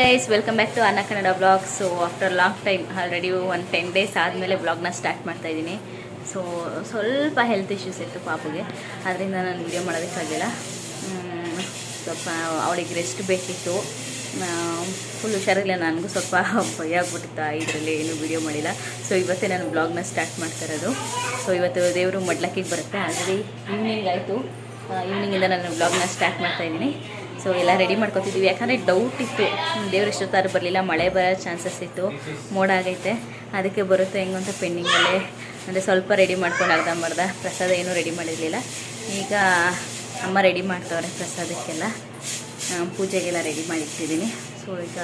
Guys welcome back to ಅನ್ನ Kannada blog. So after long time already ಒಂದು 10 days ಆದಮೇಲೆ ಬ್ಲಾಗ್ನ start ಮಾಡ್ತಾಯಿದ್ದೀನಿ. ಸೊ ಸ್ವಲ್ಪ ಹೆಲ್ತ್ ಇಶ್ಯೂಸ್ ಇತ್ತು ಪಾಪುಗೆ, ಅದರಿಂದ ನಾನು ವೀಡಿಯೋ ಮಾಡೋದಕ್ಕಾಗಿಲ್ಲ. ಸ್ವಲ್ಪ ಅವಳಿಗೆ ರೆಸ್ಟ್ ಬೇಕಿತ್ತು, ಫುಲ್ ಹುಷಾರಿಲ್ಲ. ನನಗೂ ಸ್ವಲ್ಪ ಭಯ ಆಗ್ಬಿಟ್ಟಿತ್ತು, ಇದರಲ್ಲಿ ಏನೂ ವೀಡಿಯೋ ಮಾಡಿಲ್ಲ. ಸೊ ಇವತ್ತೇ ನಾನು ಬ್ಲಾಗ್ನ ಸ್ಟಾರ್ಟ್ ಮಾಡ್ತಾ ಇರೋದು. ಸೊ ಇವತ್ತು ದೇವರು ಮಡ್ಲಕ್ಕಿಗೆ ಬರುತ್ತೆ. ಆಲ್ರೆಡಿ ಈವ್ನಿಂಗ್ ಆಯಿತು, ಈವ್ನಿಂಗಿಂದ ನಾನು ಬ್ಲಾಗ್ನ ಸ್ಟಾರ್ಟ್ ಮಾಡ್ತಾಯಿದ್ದೀನಿ. ಸೊ ಎಲ್ಲ ರೆಡಿ ಮಾಡ್ಕೊತಿದ್ದೀವಿ, ಯಾಕಂದರೆ ಡೌಟ್ ಇತ್ತು ದೇವ್ರು ಎಷ್ಟೊತ್ತಾರು ಬರಲಿಲ್ಲ, ಮಳೆ ಬರೋ ಚಾನ್ಸಸ್ ಇತ್ತು, ಮೋಡ ಆಗೈತೆ, ಅದಕ್ಕೆ ಬರುತ್ತೆ ಹೆಂಗಂತ ಪೆಂಡಿಂಗಲ್ಲೇ. ಅಂದರೆ ಸ್ವಲ್ಪ ರೆಡಿ ಮಾಡ್ಕೊಂಡು ಅರ್ಧಂಬರ್ಧ. ಪ್ರಸಾದ ಏನೂ ರೆಡಿ ಮಾಡಿರಲಿಲ್ಲ. ಈಗ ಅಮ್ಮ ರೆಡಿ ಮಾಡ್ತವ್ರೆ ಪ್ರಸಾದಕ್ಕೆಲ್ಲ, ಪೂಜೆಗೆಲ್ಲ ರೆಡಿ ಮಾಡಿರ್ತಿದ್ದೀನಿ. ಸೊ ಈಗ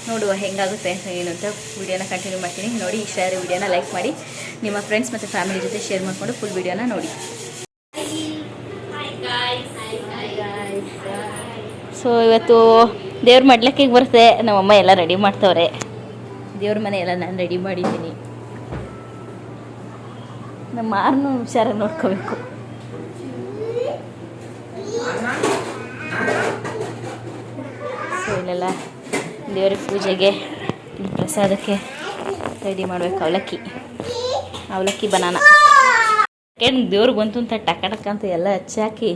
ನೋಡುವ ಹೆಂಗಾಗುತ್ತೆ ಏನು ಅಂತ. ವೀಡಿಯೋನ ಕಂಟಿನ್ಯೂ ಮಾಡ್ತೀನಿ, ನೋಡಿ. ಇಷ್ಟ ಆದರೆ ವೀಡಿಯೋನ ಲೈಕ್ ಮಾಡಿ, ನಿಮ್ಮ ಫ್ರೆಂಡ್ಸ್ ಮತ್ತು ಫ್ಯಾಮಿಲಿ ಜೊತೆ ಶೇರ್ ಮಾಡಿಕೊಂಡು ಫುಲ್ ವೀಡಿಯೋನ ನೋಡಿ. ಸೊ ಇವತ್ತು ದೇವ್ರ ಮಡ್ಲಕ್ಕಿಗೆ ಬರುತ್ತೆ. ನಮ್ಮಮ್ಮ ಎಲ್ಲ ರೆಡಿ ಮಾಡ್ತವ್ರೆ. ದೇವ್ರ ಮನೆ ಎಲ್ಲ ನಾನು ರೆಡಿ ಮಾಡಿದ್ದೀನಿ. ನಮ್ಮ ಮಾರನ್ನು ಹುಷಾರಾಗಿ ನೋಡ್ಕೋಬೇಕು. ಸೊ ಇಲ್ಲೆಲ್ಲ ದೇವ್ರ ಪೂಜೆಗೆ ಪ್ರಸಾದಕ್ಕೆ ರೆಡಿ ಮಾಡಬೇಕು. ಅವಲಕ್ಕಿ ಬನಾನ ಏನು ದೇವ್ರಿಗೆ ಬಂತು ಅಂತ ಟಕ ಟಕ ಅಂತ ಎಲ್ಲ ಹಚ್ಚಾಕಿ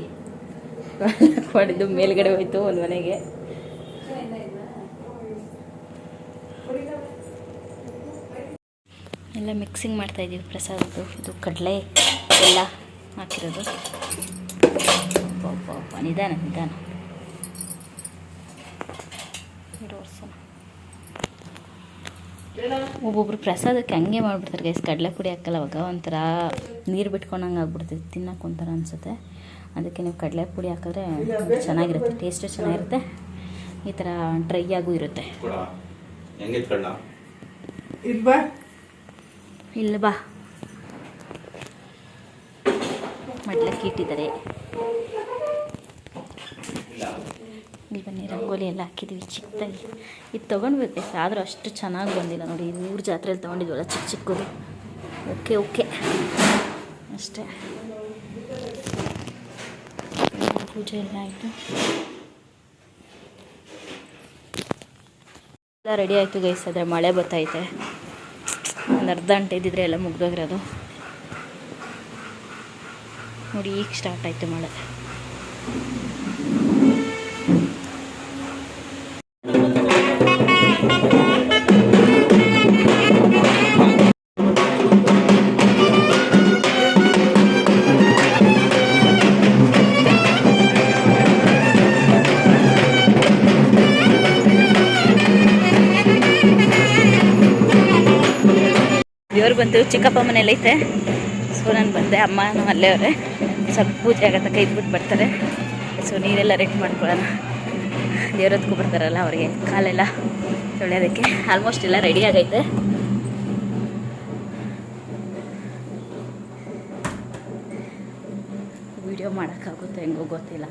ಮಾಡಿದ್ದು ಮೇಲ್ಗಡೆ ಹೋಯ್ತು ಒಂದು ಮನೆಗೆ. ಎಲ್ಲ ಮಿಕ್ಸಿಂಗ್ ಮಾಡ್ತಾಯಿದ್ದೀವಿ ಪ್ರಸಾದದ್ದು. ಇದು ಕಡಲೆ ಎಲ್ಲ ಹಾಕಿರೋದು. ನಿಧಾನ ಒಬ್ಬೊಬ್ರು ಪ್ರಸಾದಕ್ಕೆ ಹಂಗೆ ಮಾಡಿಬಿಡ್ತಾರೆ ಗೈಸ್. ಕಡಲೆ ಪುಡಿ ಹಾಕಲ್ಲ, ಅವಾಗ ಒಂಥರ ನೀರು ಬಿಟ್ಕೊಂಡಂಗೆ ಆಗ್ಬಿಡ್ತೈತೆ, ತಿನ್ನಕ್ಕೆ ಒಂಥರ ಅನಿಸುತ್ತೆ. ಅದಕ್ಕೆ ನೀವು ಕಡಲೆ ಪುಡಿ ಹಾಕಿದ್ರೆ ಚೆನ್ನಾಗಿರುತ್ತೆ, ಟೇಸ್ಟು ಚೆನ್ನಾಗಿರುತ್ತೆ, ಈ ಥರ ಡ್ರೈ ಆಗೂ ಇರುತ್ತೆ. ಇಲ್ಲ ಬಾ, ಮಡ್ಲಕ್ಕಿ ಇಟ್ಟಿದ್ದಾರೆ. ಇಲ್ಲಿ ಬನ್ನಿ, ರಂಗೋಲಿ ಎಲ್ಲ ಹಾಕಿದ್ವಿ ಚಿಕ್ಕದಾಗಿ. ಇದು ತೊಗೊಂಡ್ಬೇಕು ಆದರೂ ಅಷ್ಟು ಚೆನ್ನಾಗಿ ಬಂದಿಲ್ಲ ನೋಡಿ. ಊರ ಜಾತ್ರೆಯಲ್ಲಿ ತೊಗೊಂಡಿದ್ವಲ್ಲ ಚಿಕ್ಕದು. ಓಕೆ ಅಷ್ಟೇ. ಪೂಜೆ ಎಲ್ಲ ಆಯಿತು, ಎಲ್ಲ ರೆಡಿ ಆಯಿತು ಗೈಸ್. ಆದರೆ ಮಳೆ ಬರ್ತೈತೆ, ಒಂದು ಅರ್ಧ ಗಂಟೆ ಇದ್ದಿದ್ರೆ ಎಲ್ಲ ಮುಗ್ದೋಗಿರೋದು ನೋಡಿ. ಈಗ ಸ್ಟಾರ್ಟ್ ಆಯಿತು ಮಳೆ. ದೇವ್ರು ಬಂತು, ಚಿಕ್ಕಪ್ಪ ಮನೇಲಿ ಐತೆ. ಸೊ ನಾನು ಬಂದೆ, ಅಮ್ಮನೂ ಅಲ್ಲೇ ಅವರೇ. ಸ್ವಲ್ಪ ಪೂಜೆ ಆಗತ್ತಕ್ಕ ಇದ್ಬಿಟ್ಟು ಬರ್ತಾರೆ. ಸೊ ನೀರೆಲ್ಲ ರೆಡಿ ಮಾಡ್ಕೊಳ್ಳೋಣ. ದೇವ್ರದಕ್ಕೂ ಬರ್ತಾರಲ್ಲ ಅವರಿಗೆ ಕಾಲೆಲ್ಲ ತೊಳೆಯೋದಕ್ಕೆ. ಆಲ್ಮೋಸ್ಟ್ ಎಲ್ಲ ರೆಡಿ ಆಗೈತೆ. ವಿಡಿಯೋ ಮಾಡೋಕ್ಕಾಗುತ್ತೋ ಹೆಂಗೋ ಗೊತ್ತಿಲ್ಲ,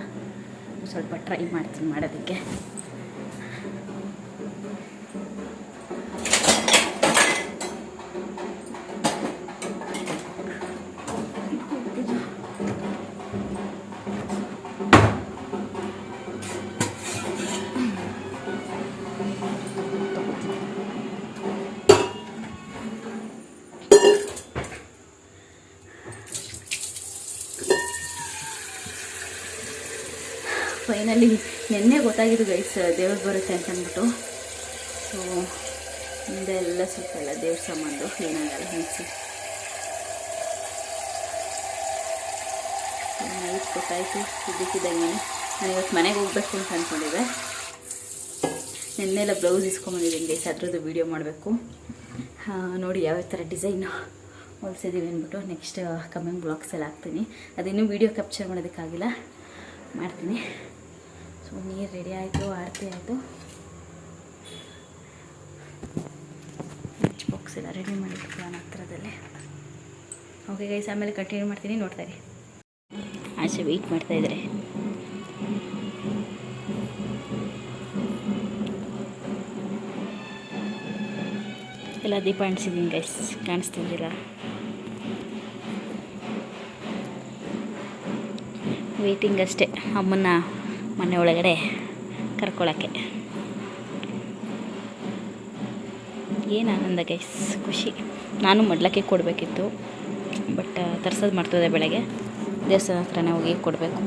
ಸ್ವಲ್ಪ ಟ್ರೈ ಮಾಡ್ತೀನಿ ಮಾಡೋದಕ್ಕೆ. ಫೈನಲಿ ನಿನ್ನೆ ಗೊತ್ತಾಗಿದ್ದು ಗೈಸ್ ದೇವ್ರು ಬರುತ್ತೆ ಅಂತ ಅಂದ್ಬಿಟ್ಟು. ಸೊ ಮುಂದೆ ಎಲ್ಲ ಸ್ವಲ್ಪ ಎಲ್ಲ ದೇವ್ರ ಸಾಮಾನು ಏನಾಗಲ್ಲ ಮಿಕ್ಸಿ ನೈಟ್ ಗೊತ್ತಾಯಿತು. ಇದ್ದಕ್ಕಿದ್ದಂಗೆ ನಾನು ಇವತ್ತು ಮನೆಗೆ ಹೋಗ್ಬೇಕು ಅಂತ ಅಂದ್ಕೊಂಡಿದ್ದೆ. ನಿನ್ನೆಲ್ಲ ಬ್ಲೌಸ್ ಇಸ್ಕೊಂಬಂದಿದ್ದೀನಿ ಗೈಸ್, ಅದ್ರದ್ದು ವೀಡಿಯೋ ಮಾಡಬೇಕು. ನೋಡಿ ಯಾವ್ಯಾವ ಥರ ಡಿಸೈನ್ ಹೊಲಿಸಿದ್ದೀವಿ ಅಂದ್ಬಿಟ್ಟು ನೆಕ್ಸ್ಟ್ ಕಮ್ಮಿಂಗ್ ಬ್ಲಾಗ್ಸ್ ಎಲ್ಲ ಹಾಕ್ತೀನಿ. ಅದಿನ್ನೂ ವೀಡಿಯೋ ಕ್ಯಾಪ್ಚರ್ ಮಾಡೋದಕ್ಕಾಗಿಲ್ಲ, ಮಾಡ್ತೀನಿ. ಸೊ ನೀರು ರೆಡಿ ಆಯಿತು, ಆರತಿ ಆಯಿತು, ಲಂಚ್ ಬಾಕ್ಸ್ ಎಲ್ಲ ರೆಡಿ ಮಾಡಿಟ್ಟು ನಾನು ಹತ್ರದಲ್ಲೇ. ಓಕೆ ಗೈಸ್, ಆಮೇಲೆ ಕಂಟಿನ್ಯೂ ಮಾಡ್ತೀನಿ, ನೋಡ್ತಾ ಇರಿ. ಆಚೆ ವೆಯ್ಟ್ ಮಾಡ್ತಾಯಿದ್ದಾರೆ. ಎಲ್ಲ ದೀಪ ಅಂಟಿಸಿದ್ದೀನಿ ಗೈಸ್, ಕಾಣಿಸ್ತಿದ್ದೀರಾ? ವೆಯ್ಟಿಂಗ್ ಅಷ್ಟೇ, ಅಮ್ಮನ ಮನೆ ಒಳಗಡೆ ಕರ್ಕೊಳ್ಳೋಕ್ಕೆ. ಏನು ಆನಂದ ಗೈಸ್, ಖುಷಿ. ನಾನು ಮಡ್ಲಕ್ಕೆ ಕೊಡಬೇಕಿತ್ತು, ಬಟ್ ತರ್ಸೋದು ಮಾಡ್ತದೆ ಬೆಳಗ್ಗೆ. ದೇವಸ್ಥಾನ ಹತ್ರನೇ ಹೋಗಿ ಕೊಡಬೇಕು.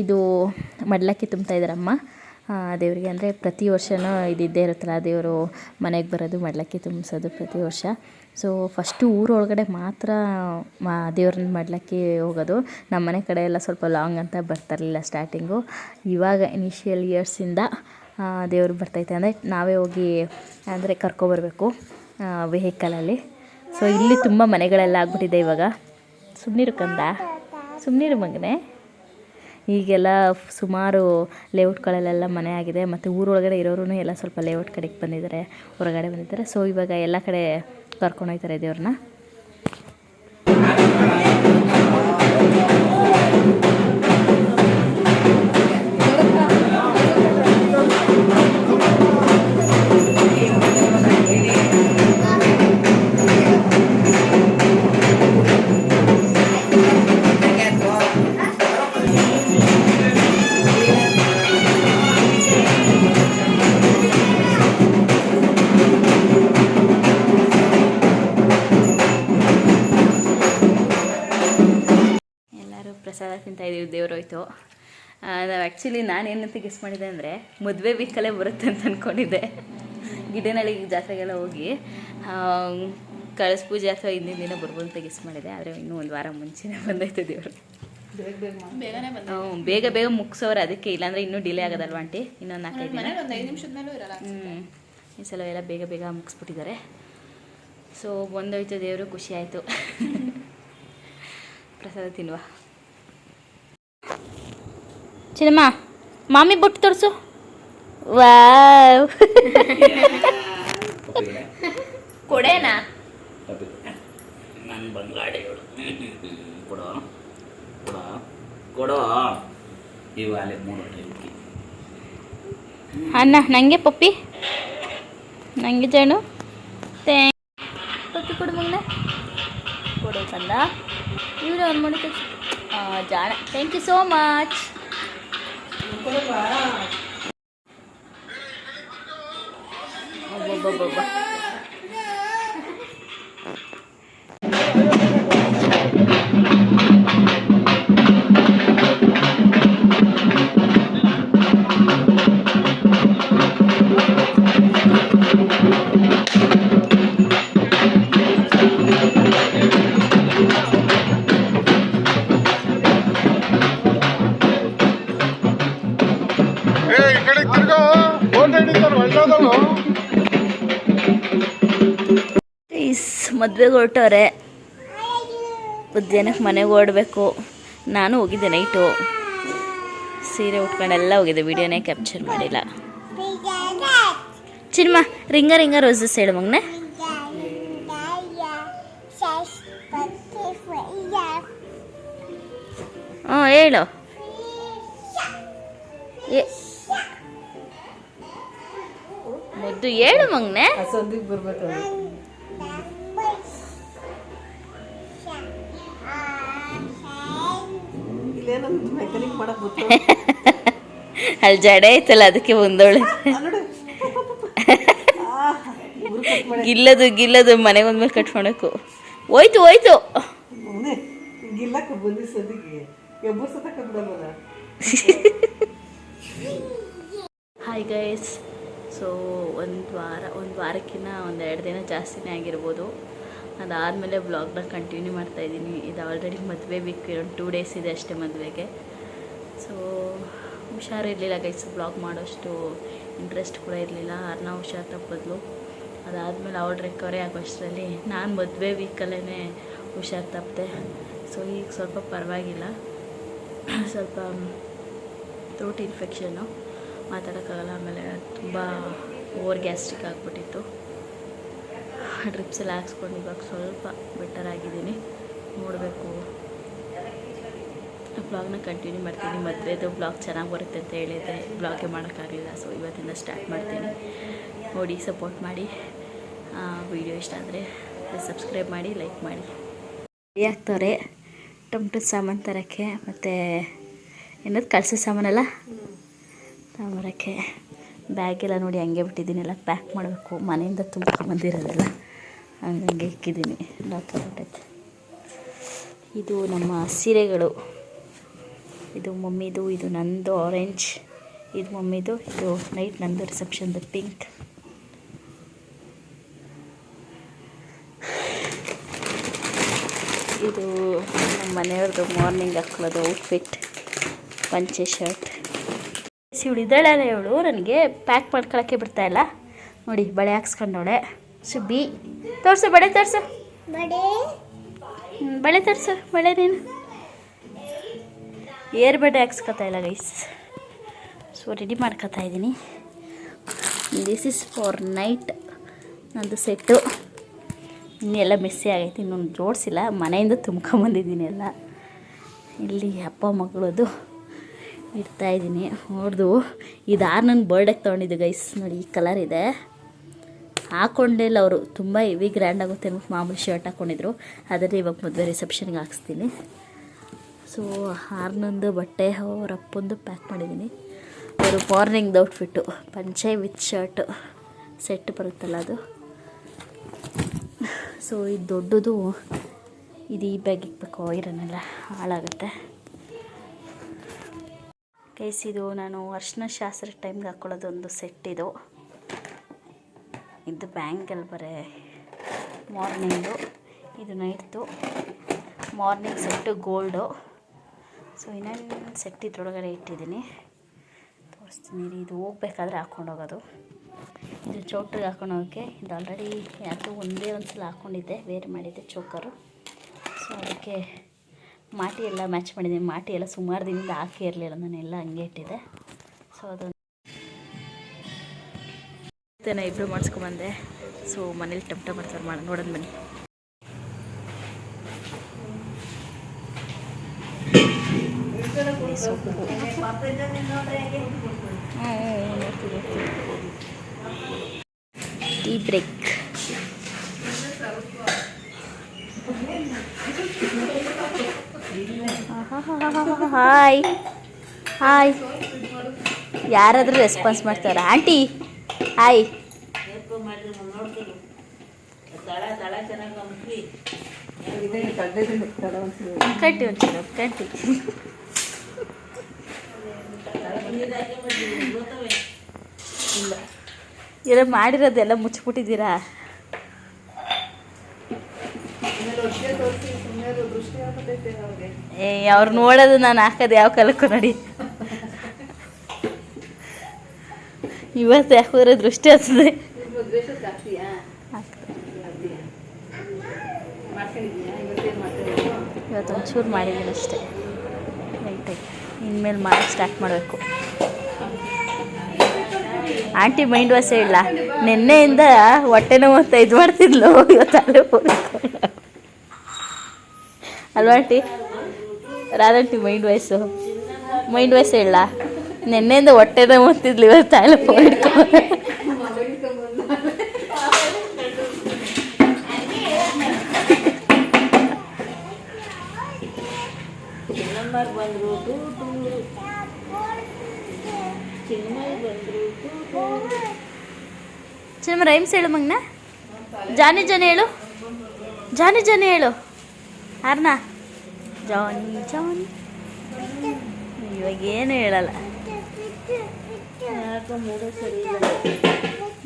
ಇದು ಮಡ್ಲಕ್ಕಿ ತುಂಬ್ತಾ ಇದ್ದಾರಮ್ಮ ದೇವರಿಗೆ. ಅಂದರೆ ಪ್ರತಿ ವರ್ಷವೂ ಇದ್ದೇ ಇರುತ್ತಲ್ಲ, ದೇವರು ಮನೆಗೆ ಬರೋದು, ಮಡ್ಲಕ್ಕಿ ತುಂಬಿಸೋದು ಪ್ರತಿ ವರ್ಷ. ಸೊ ಫಸ್ಟು ಊರೊಳಗಡೆ ಮಾತ್ರ ದೇವ್ರನ್ನ ಮಡ್ಲಕ್ಕಿ ಹೋಗೋದು. ನಮ್ಮ ಮನೆ ಕಡೆ ಎಲ್ಲ ಸ್ವಲ್ಪ ಲಾಂಗ್ ಅಂತ ಬರ್ತಾಯಿರಲಿಲ್ಲ ಸ್ಟಾರ್ಟಿಂಗು. ಇವಾಗ ಇನಿಷಿಯಲ್ ಇಯರ್ಸಿಂದ ದೇವ್ರು ಬರ್ತೈತೆ. ಅಂದರೆ ನಾವೇ ಹೋಗಿ ಅಂದರೆ ಕರ್ಕೊಬರ್ಬೇಕು ವೆಹಿಕಲಲ್ಲಿ. ಸೊ ಇಲ್ಲಿ ತುಂಬ ಮನೆಗಳೆಲ್ಲ ಆಗ್ಬಿಟ್ಟಿದೆ ಇವಾಗ. ಸುಮ್ಮನಿರು ಕಂದ, ಸುಮ್ಮನಿರು ಮಗನೇ. ಈಗೆಲ್ಲ ಸುಮಾರು ಲೇಔಟ್ಗಳಲ್ಲೆಲ್ಲ ಮನೆ ಆಗಿದೆ. ಮತ್ತು ಊರೊಳಗಡೆ ಇರೋರು ಎಲ್ಲ ಸ್ವಲ್ಪ ಲೇಔಟ್ ಕಡೆಗೆ ಬಂದಿದ್ದಾರೆ, ಹೊರಗಡೆ ಬಂದಿದ್ದಾರೆ. ಸೊ ಇವಾಗ ಎಲ್ಲ ಕಡೆ ಕರ್ಕೊಂಡು ಹೋಗ್ತಾರೆ ದೇವ್ರನ್ನ. ಪ್ರಸಾದ ತಿಂತಾಯಿದ್ದೀವಿ, ದೇವ್ರು ಹೋಯ್ತು. ನಾವು ಆ್ಯಕ್ಚುಲಿ ನಾನೇನಂತ ಗೆಸ್ ಮಾಡಿದೆ ಅಂದರೆ ಮದುವೆ ವೀಕಲ್ಲೇ ಬರುತ್ತೆ ಅಂತ ಅಂದ್ಕೊಂಡಿದ್ದೆ. ಗಿಡನಳ್ಳಿ ಜಾತ್ರೆಗೆಲ್ಲ ಹೋಗಿ ಕಳಸ ಪೂಜೆ ಅಥವಾ ಹಿಂದಿನ ದಿನ ಬರ್ಬೋದು ಅಂತ ಗೆಸ್ ಮಾಡಿದೆ. ಆದರೆ ಇನ್ನೂ ಒಂದು ವಾರ ಮುಂಚೆನೇ ಬಂದೈತೆ ದೇವರು. ಬೇಗ ಬೇಗ ಮುಗಿಸೋರು ಅದಕ್ಕೆ, ಇಲ್ಲಾಂದರೆ ಇನ್ನೂ ಡಿಲೇ ಆಗೋದಲ್ವ ಆಂಟಿ, ಇನ್ನೊಂದು 4-5 ದಿನ. ಈ ಸಲ ಎಲ್ಲ ಬೇಗ ಬೇಗ ಮುಗಿಸ್ಬಿಟ್ಟಿದ್ದಾರೆ. ಸೊ ಬಂದೋಯ್ತು ದೇವರು, ಖುಷಿ ಆಯಿತು. ಪ್ರಸಾದ ತಿನ್ನುವ. ಚಿನ್ನಮ್ಮ ಮಾಮಿ ಬೊಟ್ಟು ತೋರಿಸು. ವಾವ್ ಕೊಡೇನಾ ನನ್ನ ಬಂಗಾಡಿಗಳು ಕೊಡೋ ಕೊಡೋ ಕೊಡೋ ಇವಾಲೆ 3 ಅಣ್ಣ ನನಗೆ ಪಪ್ಪಿ, ನನಗೆ ಜಾಣು ಪಪ್ಪಿ ಕೊಡು ಮಗನ ಕೊಡು ಕಂದ. ಇವರು ಅವ್ರು ಮಾಡಿ ಜಾಣ. Thank you so much. ಒಬ್ಬೊಬ್ಬೊಬ್ಬ ಮದುವೆಗೆ ಹೊರಟವ್ರೆ. ಮಧ್ಯಾಹ್ನಕ್ಕೆ ಮನೆಗೆ ಓಡಬೇಕು. ನಾನು ಹೋಗಿದ್ದೆ ನೈಟು, ಸೀರೆ ಉಟ್ಕೊಂಡೆಲ್ಲ ಹೋಗಿದ್ದೆ, ವಿಡಿಯೋನೇ ಕ್ಯಾಪ್ಚರ್ ಮಾಡಿಲ್ಲ. ಚಿನ್ಮ ರಿಂಗ ರೋಸಸ್ ಹೇಳು ಮಗನೆ. ಹ್ಞೂ ಹೇಳು. ಮುದ್ದು ಹೇಳು ಮಗನೆ. ಅಲ್ಲಿ ಜಡೆ ಐತಲ್ಲ ಅದಕ್ಕೆ ಬಂದವಳೆ. ಗಿಲ್ಲದು ಮನೆಗೆ ಬಂದ್ಮೇಲೆ ಕಟ್ ಮಾಡಬೇಕು. ಹೋಯ್ತು ಹಾಯ್ ಗೈಸ್. ಸೊ ಒಂದು ವಾರಕ್ಕಿಂತ 1-2 ದಿನ ಜಾಸ್ತಿನೇ ಆಗಿರ್ಬೋದು. ಅದಾದಮೇಲೆ ವ್ಲಾಗ್ನ ಕಂಟಿನ್ಯೂ ಮಾಡ್ತಾಯಿದ್ದೀನಿ. ಇದು ಆಲ್ರೆಡಿ ಮದುವೆ ವೀಕ್, 2 ಡೇಸ್ ಇದೆ ಅಷ್ಟೇ ಮದುವೆಗೆ. ಸೊ ಹುಷಾರಿರಲಿಲ್ಲ ಗೈಸ್, ವ್ಲಾಗ್ ಮಾಡೋಷ್ಟು ಇಂಟ್ರೆಸ್ಟ್ ಕೂಡ ಇರಲಿಲ್ಲ. ಅರ್ನ ಹುಷಾರು ತಪ್ಪದ್ಲು. ಅದಾದಮೇಲೆ ಅವಳು ರಿಕವರಿ ಆಗೋಷ್ಟರಲ್ಲಿ ನಾನು ಮದುವೆ ವೀಕಲ್ಲೇ ಹುಷಾರು ತಪ್ಪಿದೆ. ಸೊ ಈಗ ಸ್ವಲ್ಪ ಪರವಾಗಿಲ್ಲ. ಸ್ವಲ್ಪ ಥ್ರೋಟ್ ಇನ್ಫೆಕ್ಷನ್ನು, ಮಾತಾಡೋಕ್ಕಾಗಲ್ಲ. ಆಮೇಲೆ ತುಂಬ ಓವರ್ ಗ್ಯಾಸ್ಟ್ರಿಕ್ ಆಗಿಬಿಟ್ಟಿತ್ತು. ಡ್ರಿಪ್ಸ್ ಎಲ್ಲ ಹಾಕ್ಸ್ಕೊಂಡು ಇವಾಗ ಸ್ವಲ್ಪ ಬೆಟರ್ ಆಗಿದ್ದೀನಿ. ನೋಡಬೇಕು, ಬ್ಲಾಗ್ನ ಕಂಟಿನ್ಯೂ ಮಾಡ್ತೀನಿ. ಮದುವೆದು ಬ್ಲಾಗ್ ಚೆನ್ನಾಗಿ ಬರುತ್ತೆ ಅಂತ ಹೇಳಿದ್ದೆ, ಬ್ಲಾಗೇ ಮಾಡೋಕ್ಕಾಗಲಿಲ್ಲ. ಸೊ ಇವತ್ತಿಂದ ಸ್ಟಾರ್ಟ್ ಮಾಡ್ತೀನಿ. ನೋಡಿ, ಸಪೋರ್ಟ್ ಮಾಡಿ. ವಿಡಿಯೋ ಇಷ್ಟ ಆದರೆ ಸಬ್ಸ್ಕ್ರೈಬ್ ಮಾಡಿ, ಲೈಕ್ ಮಾಡಿ. ರೆಡಿ ಆಗ್ತವ್ರೆ ಟೊಮೆಟೊ ಸಾಮಾನು ತರೋಕ್ಕೆ, ಮತ್ತು ಏನದು ಕಳಸೋ ಸಾಮಾನೆಲ್ಲ ತಗೊಂಬರೋಕ್ಕೆ. ಬ್ಯಾಗೆಲ್ಲ ನೋಡಿ ಹಂಗೆ ಬಿಟ್ಟಿದ್ದೀನಿ, ಎಲ್ಲ ಪ್ಯಾಕ್ ಮಾಡಬೇಕು. ಮನೆಯಿಂದ ತುಂಬ್ಕೊಂಬಂದಿರೋದೆಲ್ಲ ಹಂಗೆ ಇಕ್ಕಿದ್ದೀನಿ. ಹೊರಟೈತೆ. ಇದು ನಮ್ಮ ಸೀರೆಗಳು. ಇದು ಮಮ್ಮಿದು, ಇದು ನಂದು ಆರೆಂಜ್, ಇದು ಮಮ್ಮಿದು, ಇದು ನೈಟ್ ನಂದು ರಿಸೆಪ್ಷನ್ದು ಪಿಂಕ್. ಇದು ನಮ್ಮ ಮನೆಯವ್ರದ್ದು ಮಾರ್ನಿಂಗ್ ಹಾಕೊಳ್ಳೋದು ಔಟ್ಫಿಟ್, ಪಂಚೆ ಶರ್ಟ್. ಇವಳು ಇದ್ದಾಳಲ್ಲ, ಇವಳು ನನಗೆ ಪ್ಯಾಕ್ ಮಾಡ್ಕೊಳಕ್ಕೆ ಬಿಡ್ತಾಯಿಲ್ಲ. ನೋಡಿ, ಬಳೆ ಹಾಕ್ಸ್ಕೊಂಡವಳೆ. ಸುಬ್ಬಿ ತೋರಿಸು, ಬಳೆ ತೋರಿಸು, ಬಳೆ ತೋರಿಸು, ಬಳೆ ನೀನು. ಏರ್ ಬಳೆ ಹಾಕ್ಸ್ಕೊತಾ ಇಲ್ಲ ಗೈಸ್. ಸೊ ರೆಡಿ ಮಾಡ್ಕೊತಾ ಇದ್ದೀನಿ. This is for night. ನಂದು ಸೆಟ್ಟು ಇನ್ನೆಲ್ಲ ಮೆಸ್ಸಿ ಆಗೈತೆ, ಇನ್ನೊಂದು ಜೋಡಿಸಿಲ್ಲ. ಮನೆಯಿಂದ ತುಂಬ್ಕೊಂಬಂದಿದ್ದೀನಿ ಎಲ್ಲ. ಇಲ್ಲಿ ಅಪ್ಪ ಮಗಳದು ಇಡ್ತಾಯಿದ್ದೀನಿ. ನೋಡ್ದು ಇದು ನನ್ನ ಬರ್ಡೇಗೆ ತೊಗೊಂಡಿದ್ದು ಗೈಸ್. ನೋಡಿ, ಈ ಕಲರ್ ಇದೆ. ಹಾಕ್ಕೊಂಡೇ ಇಲ್ಲ ಅವರು, ತುಂಬ ಹೆವಿ ಗ್ರ್ಯಾಂಡ್ ಆಗುತ್ತೆ ಅಂದ್ಬಿಟ್ಟು ಮಾಮೂಲಿ ಶರ್ಟ್ ಹಾಕ್ಕೊಂಡಿದ್ರು. ಅದರಲ್ಲಿ ಇವಾಗ ಮದುವೆ ರಿಸೆಪ್ಷನ್ಗೆ ಹಾಕ್ಸ್ತೀನಿ. ಸೊ ಹಾರ್ನೊಂದು ಬಟ್ಟೆ ಅವ್ರ ಅಪ್ಪಂದು ಪ್ಯಾಕ್ ಮಾಡಿದ್ದೀನಿ. ಅವರು ಮಾರ್ನಿಂಗ್ದು ಔಟ್ಫಿಟ್ಟು, ಪಂಚೆ ವಿತ್ ಶರ್ಟ್ ಸೆಟ್ ಬರುತ್ತಲ್ಲ ಅದು. ಸೊ ಇದು ದೊಡ್ಡದು, ಇದು ಈ ಬ್ಯಾಗ್ ಇಕ್ಬೇಕು, ಐರನ್ನೆಲ್ಲ ಹಾಳಾಗುತ್ತೆ. ಗೈಸ್ ಇದು ನಾನು ಅರ್ಶಿನ ಶಾಸ್ತ್ರ ಟೈಮ್ಗೆ ಹಾಕ್ಕೊಳ್ಳೋದು ಒಂದು ಸೆಟ್ ಇದು ಬ್ಯಾಂಗಲ್ ಬರೇ ಮಾರ್ನಿಂಗು, ಇದು ನೈಟ್ದು. Morning set gold. ಸೊ ಇನ್ನೊಂದು ಸೆಟ್ ಇದ್ರೊಳಗಡೆ ಇಟ್ಟಿದ್ದೀನಿ, ತೋರಿಸ್ತೀನಿ. ಇದು ಹೋಗ್ಬೇಕಾದ್ರೆ ಹಾಕ್ಕೊಂಡೋಗೋದು. ಇದು ಚೌಟ್ರಿಗೆ ಹಾಕೊಂಡು ಹೋಗೋಕ್ಕೆ. ಇದು ಆಲ್ರೆಡಿ ಯಾವುದು ಒಂದೇ ಒಂದು ಸಲ ಹಾಕ್ಕೊಂಡಿದ್ದೆ, ವೇರ್ ಮಾಡಿದ್ದೆ ಚೋಕರು. ಸೊ ಅದಕ್ಕೆ ಮಾಟಿ ಎಲ್ಲ ಮ್ಯಾಚ್ ಮಾಡಿದ್ದೀನಿ. ಮಾಟಿ ಎಲ್ಲ ಸುಮಾರು ದಿನದಿಂದ ಹಾಕಿ ಇರಲಿಲ್ಲ, ನಾನೆಲ್ಲ ಹಂಗೆ ಇಟ್ಟಿದ್ದೆ. ಸೊ ಅದೊಂದು ಇಬ್ಬರು ಮಾಡಿಸ್ಕೊಂಬಂದೆ. ಸೊ ಮನೇಲಿ ಟಮಟ ಮಾಡ್ತಾರೆ, ನೋಡೋಣ ಬನ್ನಿ. ಸೊಪ್ಪು ಟೀ ಬ್ರೇಕ್. ಹಾಯ್ ಹಾಯ್, ಯಾರಾದರೂ ರೆಸ್ಪಾನ್ಸ್ ಮಾಡ್ತಾರಾ? Aunty hi. ಕಟ್ಟಿ ಒಂಚೂರು ಕಟ್ಟಿ. ಇಲ್ಲ ಮಾಡಿರೋದೆಲ್ಲ ಮುಚ್ಚಿಬಿಟ್ಟಿದ್ದೀರಾ? ಅವ್ರು ನೋಡೋದು ನಾನು ಹಾಕೋದು ಯಾವ ಕಾಲಕ್ಕೂ ನೋಡಿ. ಇವತ್ತು ಯಾಕೋದ್ರೆ ದೃಷ್ಟಿ ಆಗ್ತದೆ. ಇವತ್ತು ಒಂಚೂರು ಮಾಡಿದ್ದೀನಿ ಅಷ್ಟೇ, ಲೈಟಾಗಿ. ಇನ್ಮೇಲೆ ಮಾಡಿ ಸ್ಟಾರ್ಟ್ ಮಾಡಬೇಕು. ಆಂಟಿ ಮೈಂಡ್ ವಾಶ್ ಇಲ್ಲ, ನಿನ್ನೆಯಿಂದ ಹೊಟ್ಟೆ ನೋವು ಅಂತ ಇದು ಮಾಡ್ತಿದ್ಲು, ಇವತ್ತು ಅಲ್ಲೇ ಅಲ್ವಾ ಆಂಟಿ? ರಾದಂಟಿ ಮೈಂಡ್ ವಾಯ್ಸ್ ಇಲ್ಲ, ನಿನ್ನೆಯಿಂದ ಹೊಟ್ಟೆ ನೋವು ಅಂತಿದ್ಲು, ಇವತ್ತು ಅಲ್ಲೇ ಫೋನ್ ಇಟ್ಕೊಂಡು. ಚಿನ್ನಮ್ಮ ರೈಮ್ಸ್ ಹೇಳು ಮಗ್ನ. ಜಾನಿ ಜಾನಿ ಹೇಳು, ಜಾನಿ ಜಾನಿ ಹೇಳು. ಅರ್ಣ ಜಾನಿ ಜಾನಿ. ಇವಾಗ ಏನು ಹೇಳಲ್ಲ,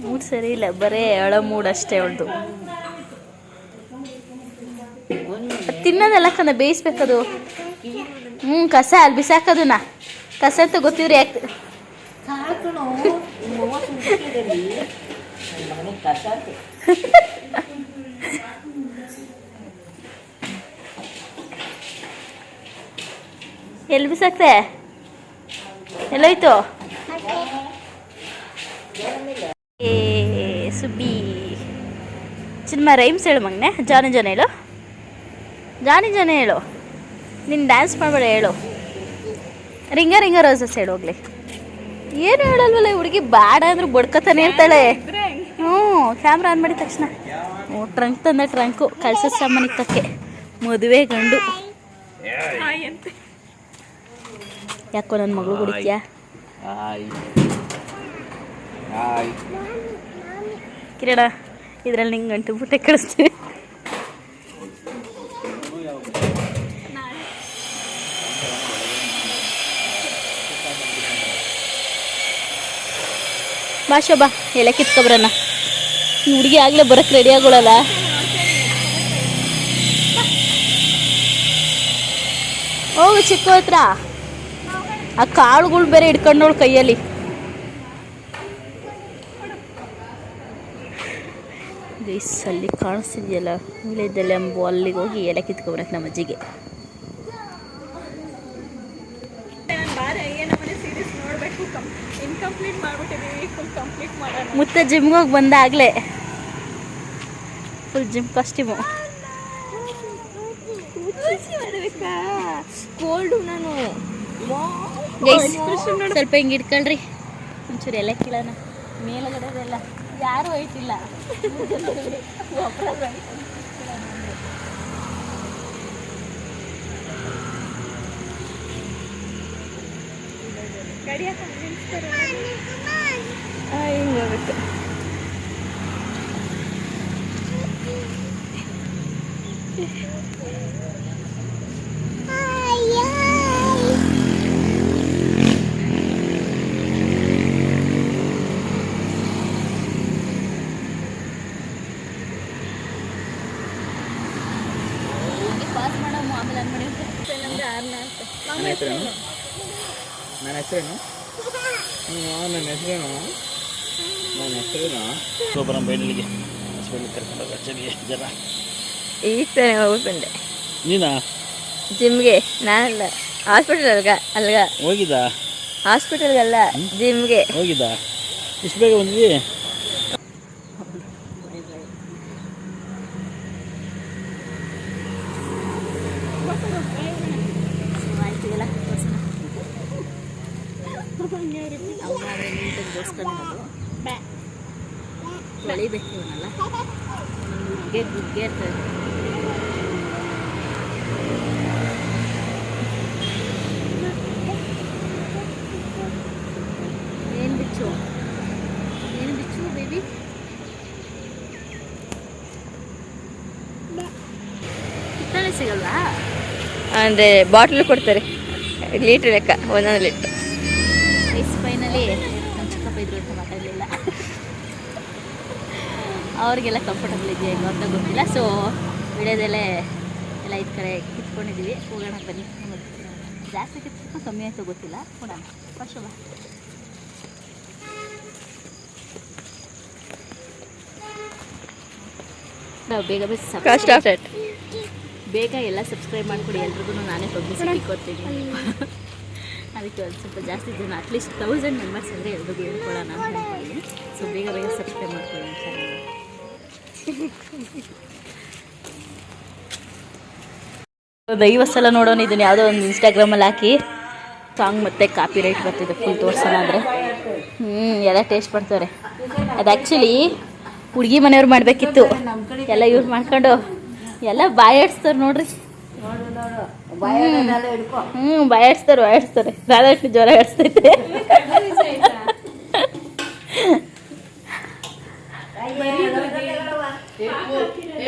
ಮೂಡ್ ಸರಿ ಇಲ್ಲ, ಬರೇ ಹೇಳೋ ಮೂಡ್ ಅಷ್ಟೇ ಅವಳ್ದು. ತಿನ್ನೋದೆಲ್ಲ ಕಣ ಬೇಯಿಸ್ಬೇಕದು. ಕಸ ಅಲ್ಲಿ ಬಿಸಾಕೋದನ್ನ, ಕಸ ಅಂತ ಗೊತ್ತಿದ್ರೆ ಯಾಕೆ ಎಲ್ಲಿ ಬಿಸಾಕ್ತೆ? ಎಲ್ಲೋಯ್ತು? ಏ ಸುಬ್ಬಿ. ಚಿನ್ಮ ರೈಮ್ಸ್ ಹೇಳು ಮಗನೆ. ಜಾನಿ ಜಾನಿ ಹೇಳು, ಜಾನಿ ಜಾನಿ ಹೇಳು. ನೀನು ಡ್ಯಾನ್ಸ್ ಮಾಡಬೇಡ, ಹೇಳು. ರಿಂಗ ರಿಂಗ ರೋಸಸ್ ಹೇಳು ಹೋಗ್ಲಿ. ಏನು ಹೇಳಲ್ವಲ್ಲ ಹುಡುಗಿ, ಬಾಡ ಅಂದ್ರೆ ಬಡ್ಕೊತಾನೆ ಇರ್ತಾಳೆ. ಕ್ಯಾಮ್ರಾ ಆನ್ ಮಾಡಿದ ತಕ್ಷಣ ಟ್ರಂಕ್ ತಂದ, ಟ್ರಂಕು ಕಳ್ಸ ಸಾಮಾನಿಕ್ಕಕ್ಕೆ. ಮದುವೆ ಗಂಡು. ಯಾಕೋ ನನ್ನ ಮಗಳು ಕುಡಿತ್ಯಾ? ಕಿರಣ, ಇದ್ರಲ್ಲಿ ನಿಂಗೆ ಗಂಟು ಬುಟ್ಟೆ ಕಳಿಸ್ತೀವಿ. ಬಾ ಶೋಭಾ, ಎಲ್ಲ ಕಿತ್ಕೊಬ್ರಣ್ಣ. ಈ ಹುಡುಗಿ ಆಗಲೇ ಬರೋಕ್ಕೆ ರೆಡಿ ಆಗೋಳಲ್ಲ. ಹೋಗು ಚಿಕ್ಕ ಹತ್ರ. ಆ ಕಾಳುಗಳು ಬೇರೆ ಹಿಡ್ಕೊಂಡೋಳು ಕೈಯಲ್ಲಿ. ಗೈಸಲ್ಲಿ ಕಾಣಿಸ್ತಿದೆಯಲ್ಲ ವಿಲೇಜಲ್ಲಿ ಎಂಬು, ಅಲ್ಲಿಗೆ ಹೋಗಿ ಎಲೆ ಕಿತ್ಕೊಬರಕ್ಕೆ ನಮ್ಮ ಅಜ್ಜಿಗೆ. ಮುತ್ತ ಜಿಮ್ಗೆ ಹೋಗಿ ಬಂದಾಗಲೇ ಫುಲ್ ಜಿಮ್ ಕಾಸ್ಟ್ಯೂಮು. ಸ್ವಲ್ಪ ಹಿಂಗೆ ಇಟ್ಕೊಳ್ರಿ, ಒಂಚೂರು ಎಲೆ ಕೀಳೋಣ. ಮೇಲಗಡೆದೆಲ್ಲ ಯಾರೂ ಹೋಯ್ತಿಲ್ಲ. ಹಿಂಗೆ ಹೋಗ್ಬೇಕು. ಹೆಸರೇನು? ನನ್ನ ಹೆಸರೇನು? ನನ್ನ ಹೆಸರೇನು? ನನ್ನ ಹೆಸರೇನು? ಗೊಬ್ಬರ ಬೈಲಿಗೆ ಹಾಸ್ಪಿಟ್ಲಿಗೆ ಕರ್ಕೊಂಡೋಗ ಚೆನ್ನಾಗಿ ಜನ. ಈಗ ತಾನೇ ಹೋಗ್ಬಂದೆ. ನೀನಾ? ಜಿಮ್ಗೆ. ನಾನಲ್ಲ, ಹಾಸ್ಪಿಟಲ್ ಅಲ್ಗ ಹೋಗಿದ್ದಾ? ಹಾಸ್ಪಿಟಲ್ಗಲ್ಲ, ಜಿಮ್ಗೆ ಹೋಗಿದ್ದಾ? ಇಷ್ಟು ಬೇಗ ಬಂದಿದ್ದೀ? ಬೆಳಿಬೇಕು ಇವನ್ನೆಲ್ಲ, ಗುಗ್ಗೆ ಇರ್ತದೆ. ಏನು ಬಿಚ್ಚು ಬೇಬಿ? ಕಿತ್ತಳೆ ಸಿಗಲ್ವಾ? ಅಂದರೆ ಬಾಟ್ಲ್ ಕೊಡ್ತಾರೆ, ಲೀಟ್ರ್ ಲೆಕ್ಕ, 1 ಲೀಟ್ರ್. ಫೈನಲಿ ನಮ್ಮ ಚಿಕ್ಕಪ್ಪ ಇದ್ರು ಅಂತ ಮಾತಾಡಲಿಲ್ಲ. ಅವ್ರಿಗೆಲ್ಲ ಕಂಫರ್ಟಬಲ್ ಇದೆಯಾ ಹೆಂಗೋ ಅಂತ ಗೊತ್ತಿಲ್ಲ. ಸೊ ವಿಡಿಯೋದಲ್ಲೇ ಎಲ್ಲ ಈ ಕಡೆ ಕಿತ್ಕೊಂಡಿದ್ದೀವಿ. ಹೋಗೋಣ ಬನ್ನಿ. ಜಾಸ್ತಿ ಕಿತ್ಕೊಂಡು ಕಮ್ಮಿ ಆಯಿತು ಗೊತ್ತಿಲ್ಲ. ನೋಡೋಣ. ಫಸ್ಟ್ ಬಾ. ನಾವು ಬೇಗ ಬೇಗ ಎಲ್ಲ ಸಬ್ಸ್ಕ್ರೈಬ್ ಮಾಡಿಕೊಡಿ. ಎಲ್ರಿಗೂ ನಾನೇ ಪಬ್ಲಿಸಿಟಿ ಕೊಡ್ತೀನಿ. ಅದಕ್ಕೆ ಒಂದು ಸ್ವಲ್ಪ ಜಾಸ್ತಿ ಜನ, ಅಟ್ಲೀಸ್ಟ್ 1000 ಮೆಂಬರ್ಸ್ ಅಂದರೆ ಎಲ್ರಿಗೂ ಹೇಳ್ಕೊಳ್ಳೋಣ ಅಂತ ಹೇಳ್ತೀನಿ. ಸೊ ಬೇಗ ಸಬ್ಸ್ಕ್ರೈಬ್ ಮಾಡ್ಕೊಳ್ಳಿ ಅಂತ. ದೈವಸ್ಥಲ ನೋಡೋಣ. ಇದನ್ನು ಯಾವುದೋ ಒಂದು ಇನ್ಸ್ಟಾಗ್ರಾಮಲ್ಲಿ ಹಾಕಿ ಸಾಂಗ್ ಮತ್ತು ಕಾಪಿ ರೈಟ್ ಬರ್ತಿದೆ. ಫುಲ್ ತೋರ್ಸೋಣ ಅಂದರೆ ಎಲ್ಲ ಟೇಸ್ಟ್ ಮಾಡ್ತಾರೆ. ಅದು ಆ್ಯಕ್ಚುಲಿ ಹುಡುಗಿ ಮನೆಯವ್ರು ಮಾಡಬೇಕಿತ್ತು. ಎಲ್ಲ ಯೂಸ್ ಮಾಡ್ಕೊಂಡು ಎಲ್ಲ ಬಾಯಾಡ್ಸ್ತಾರೆ ನೋಡ್ರಿ. ಬಾಯಾಡ್ಸ್ತಾರೆ. ರಾಧಾಕೃಷ್ಣ ಜ್ವರ ಆಡಿಸ್ತೈತೆ.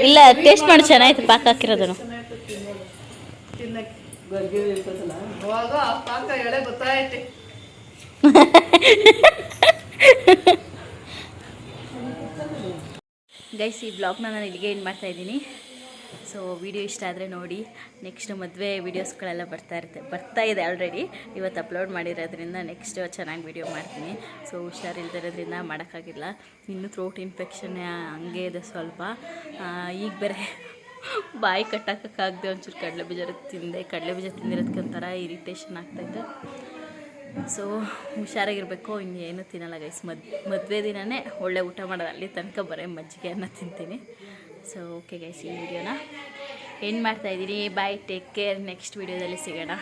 ಇಲ್ಲ, ಟೇಸ್ಟ್ ಮಾಡಿ ಚೆನ್ನಾಗಿತ್ತು ಪಾಕ ಹಾಕಿರೋದನ್ನು. ಗೈಸ್, ಈ ಬ್ಲಾಗ್ನ ನಾನು ಇಲ್ಲಿಗೆ ಏನು ಮಾಡ್ತಾಯಿದ್ದೀನಿ. ಸೊ ವಿಡಿಯೋ ಇಷ್ಟ ಆದರೆ ನೋಡಿ. ನೆಕ್ಸ್ಟ್ ಮದುವೆ ವೀಡಿಯೋಸ್ಗಳೆಲ್ಲ ಬರ್ತಾ ಇದೆ ಆಲ್ರೆಡಿ. ಇವತ್ತು ಅಪ್ಲೋಡ್ ಮಾಡಿರೋದ್ರಿಂದ ನೆಕ್ಸ್ಟ್ ಚೆನ್ನಾಗಿ ವೀಡಿಯೋ ಮಾಡ್ತೀನಿ. ಸೊ ಹುಷಾರಿಲ್ದಿರೋದ್ರಿಂದ ಮಾಡೋಕ್ಕಾಗಿಲ್ಲ. ಇನ್ನೂ ಥ್ರೋಟ್ ಇನ್ಫೆಕ್ಷನ್ ಹಂಗೆ ಇದೆ ಸ್ವಲ್ಪ. ಈಗ ಬೇರೆ ಬಾಯಿ ಕಟ್ಟೋಕ್ಕಾಗದೆ ಒಂಚೂರು ಕಡಲೆಬೀಜ ತಿಂದಿರೋದಕ್ಕೆ ಒಂಥರ ಇರಿಟೇಷನ್ ಆಗ್ತಾಯಿದೆ. ಸೊ ಹುಷಾರಾಗಿರಬೇಕು. ಇನ್ನೇನು ತಿನ್ನಲ್ಲ ಗೈಸ್. ಮದುವೆ ದಿನವೇ ಒಳ್ಳೆ ಊಟ ಮಾಡೋದು. ಅಲ್ಲಿ ತನಕ ಬರೀ ಮಜ್ಜಿಗೆ ಅನ್ನ ತಿಂತೀನಿ. ಸೊ ಓಕೆ ಗೈಸ್, ಈ ವಿಡಿಯೋನ ಏನು ಮಾಡ್ತಾಯಿದ್ದೀನಿ. ಬಾಯ್, ಟೇಕ್ ಕೇರ್. ನೆಕ್ಸ್ಟ್ ವಿಡಿಯೋದಲ್ಲಿ ಸಿಗೋಣ.